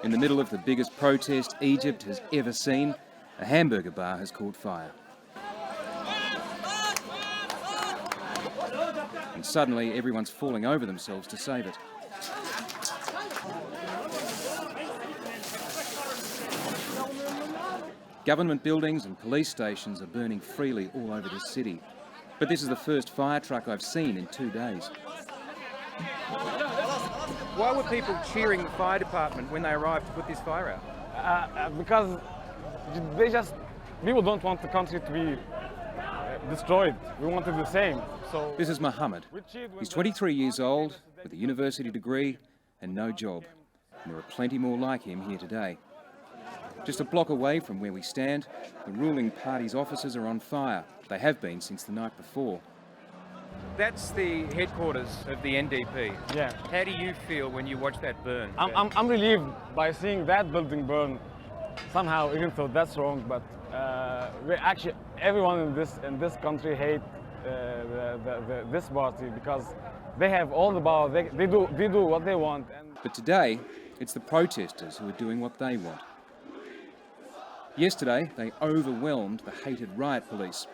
In the middle of the biggest protest Egypt has ever seen, a hamburger bar has caught fire. And suddenly everyone's falling over themselves to save it. Government buildings and police stations are burning freely all over the city. But this is the first fire truck I've seen in 2 days. Why were people cheering the fire department when they arrived to put this fire out? Because people don't want the country to be destroyed. We want it the same. So this is Mohammed. He's 23 years old, with a university degree and no job. And there are plenty more like him here today. Just a block away from where we stand, the ruling party's offices are on fire. They have been since the night before. That's the headquarters of the NDP. Yeah. How do you feel when you watch that burn? I'm relieved by seeing that building burn somehow, even though that's wrong. But actually, everyone in this country hate this party because they have all the power. They do what they want. But today, it's the protesters who are doing what they want. Yesterday, they overwhelmed the hated riot police.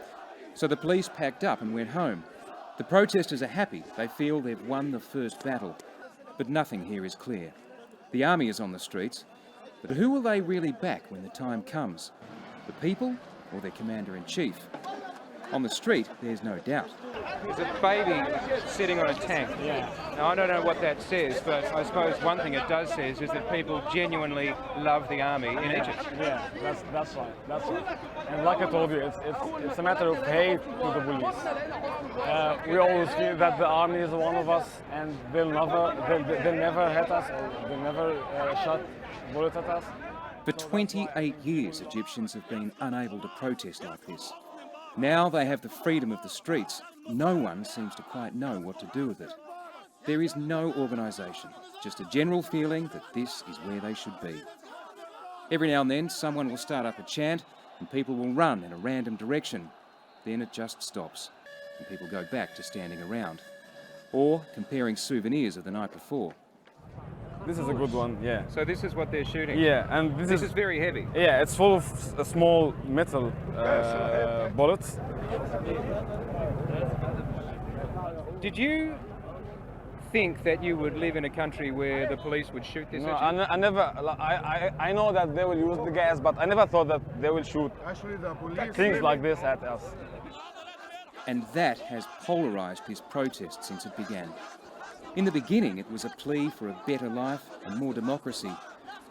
So the police packed up and went home. The protesters are happy. They feel they've won the first battle. But nothing here is clear. The army is on the streets, but who will they really back when the time comes? The people or their commander-in-chief? On the street, there's no doubt. There's a baby sitting on a tank. Yeah. Now, I don't know what that says, but I suppose one thing it does say is that people genuinely love the army in Egypt. Yeah, that's right. That's right. And like I told you, it's a matter of hate to the police. We always feel that the army is one of us, and they'll never hit us, or they'll never shot bullets at us. For 28 years, Egyptians have been unable to protest like this. Now they have the freedom of the streets. No one seems to quite know what to do with it. There is no organisation, just a general feeling that this is where they should be. Every now and then someone will start up a chant and people will run in a random direction. Then it just stops and people go back to standing around or comparing souvenirs of the night before. This is a good one, yeah. So this is what they're shooting? Yeah, and this is very heavy. Yeah, it's full of small metal bullets. Did you think that you would live in a country where the police would shoot this? No, I never. I know that they will use the gas, but I never thought that they will shoot things like this at us. And that has polarised this protest since it began. In the beginning, it was a plea for a better life and more democracy.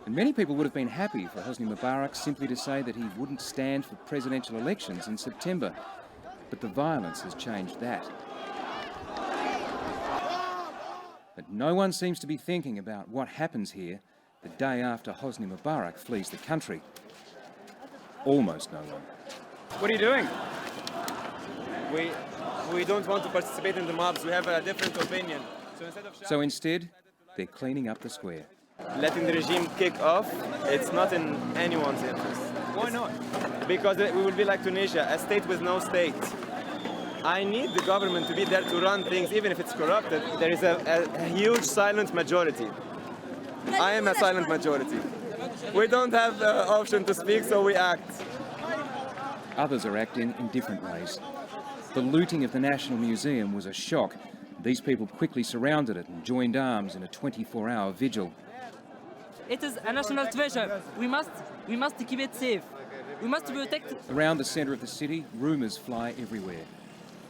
And many people would have been happy for Hosni Mubarak simply to say that he wouldn't stand for presidential elections in September. But the violence has changed that. But no one seems to be thinking about what happens here the day after Hosni Mubarak flees the country. Almost no one. What are you doing? We don't want to participate in the mobs. We have a different opinion. So instead, they're cleaning up the square. Letting the regime kick off, it's not in anyone's interest. Why not? Because we will be like Tunisia, a state with no state. I need the government to be there to run things, even if it's corrupted. There is a huge silent majority. I am a silent majority. We don't have the option to speak, so we act. Others are acting in different ways. The looting of the National Museum was a shock. These people quickly surrounded it and joined arms in a 24-hour vigil. It is a national treasure. We must keep it safe. We must protect it. Around the centre of the city, rumours fly everywhere.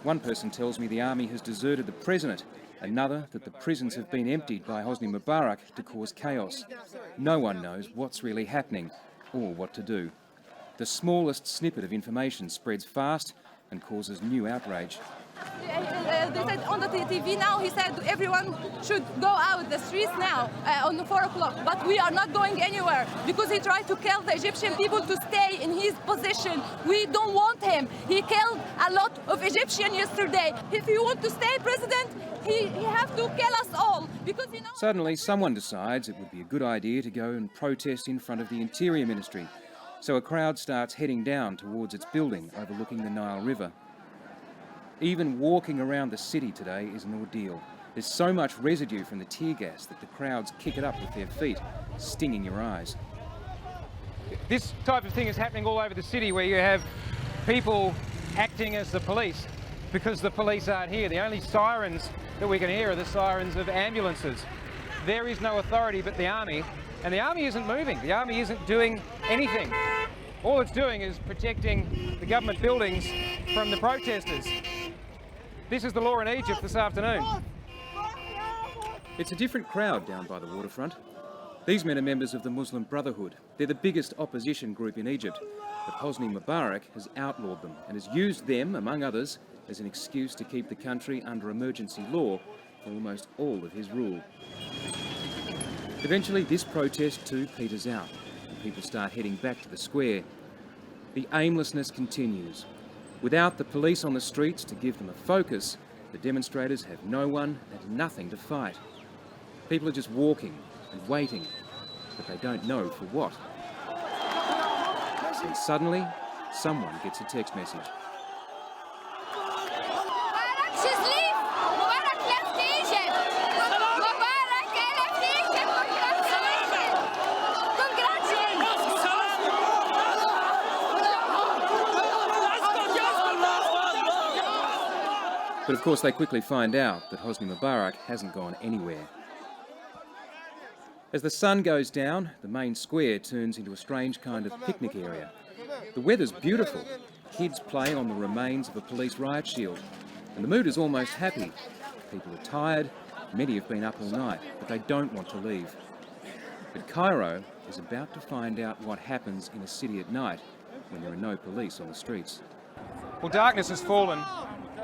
One person tells me the army has deserted the president, another that the prisons have been emptied by Hosni Mubarak to cause chaos. No one knows what's really happening or what to do. The smallest snippet of information spreads fast and causes new outrage. They said on the TV now, he said everyone should go out the streets now on 4 o'clock. But we are not going anywhere because he tried to kill the Egyptian people to stay in his position. We don't want him. He killed a lot of Egyptians yesterday. If he wants to stay president, he have to kill us all. Because, you know... Suddenly, someone decides it would be a good idea to go and protest in front of the Interior Ministry. So a crowd starts heading down towards its building overlooking the Nile River. Even walking around the city today is an ordeal. There's so much residue from the tear gas that the crowds kick it up with their feet, stinging your eyes. This type of thing is happening all over the city, where you have people acting as the police because the police aren't here. The only sirens that we can hear are the sirens of ambulances. There is no authority but the army, and the army isn't moving. The army isn't doing anything. All it's doing is protecting the government buildings from the protesters. This is the law in Egypt this afternoon. It's a different crowd down by the waterfront. These men are members of the Muslim Brotherhood. They're the biggest opposition group in Egypt, but Hosni Mubarak has outlawed them and has used them, among others, as an excuse to keep the country under emergency law for almost all of his rule. Eventually, this protest too peters out, and people start heading back to the square. The aimlessness continues. Without the police on the streets to give them a focus, the demonstrators have no one and nothing to fight. People are just walking and waiting, but they don't know for what. And suddenly, someone gets a text message. Mubarak should leave! Mubarak left Egypt! Mubarak left Egypt! Congratulations! But of course they quickly find out that Hosni Mubarak hasn't gone anywhere. As the sun goes down, the main square turns into a strange kind of picnic area. The weather's beautiful. Kids play on the remains of a police riot shield. And the mood is almost happy. People are tired, many have been up all night, but they don't want to leave. But Cairo is about to find out what happens in a city at night when there are no police on the streets. Well, darkness has fallen,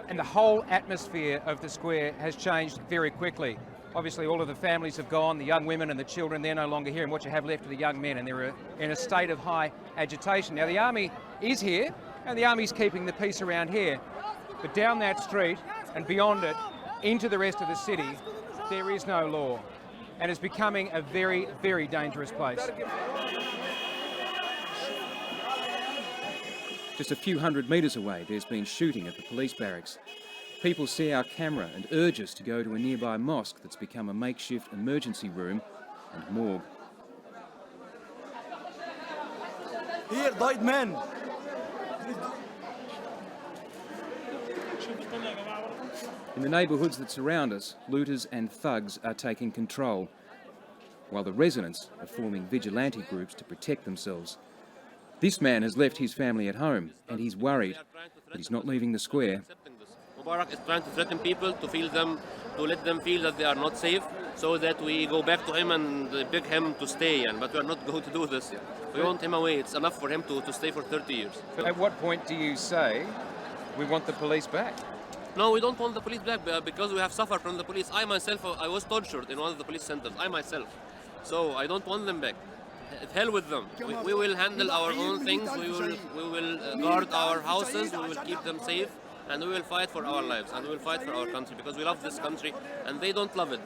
and the whole atmosphere of the square has changed very quickly. Obviously, all of the families have gone, the young women and the children, they're no longer here, and what you have left are the young men, and they're in a state of high agitation. Now, the army is here, and the army's keeping the peace around here, but down that street and beyond it, into the rest of the city, there is no law, and it's becoming a very, very dangerous place. Just a few hundred metres away, there's been shooting at the police barracks. People see our camera and urge us to go to a nearby mosque that's become a makeshift emergency room and morgue. Here died men. In the neighbourhoods that surround us, looters and thugs are taking control, while the residents are forming vigilante groups to protect themselves. This man has left his family at home, and he's worried, but he's not leaving the square. Mubarak is trying to threaten people, to let them feel that they are not safe, so that we go back to him and beg him to stay. But we are not going to do this. We want him away. It's enough for him to stay for 30 years. At what point do you say we want the police back? No, we don't want the police back because we have suffered from the police. I myself, I was tortured in one of the police centers. I myself. So I don't want them back. Hell with them. We will handle our own things. We will guard our houses. We will keep them safe. And we will fight for our lives, and we will fight for our country, because we love this country, and they don't love it.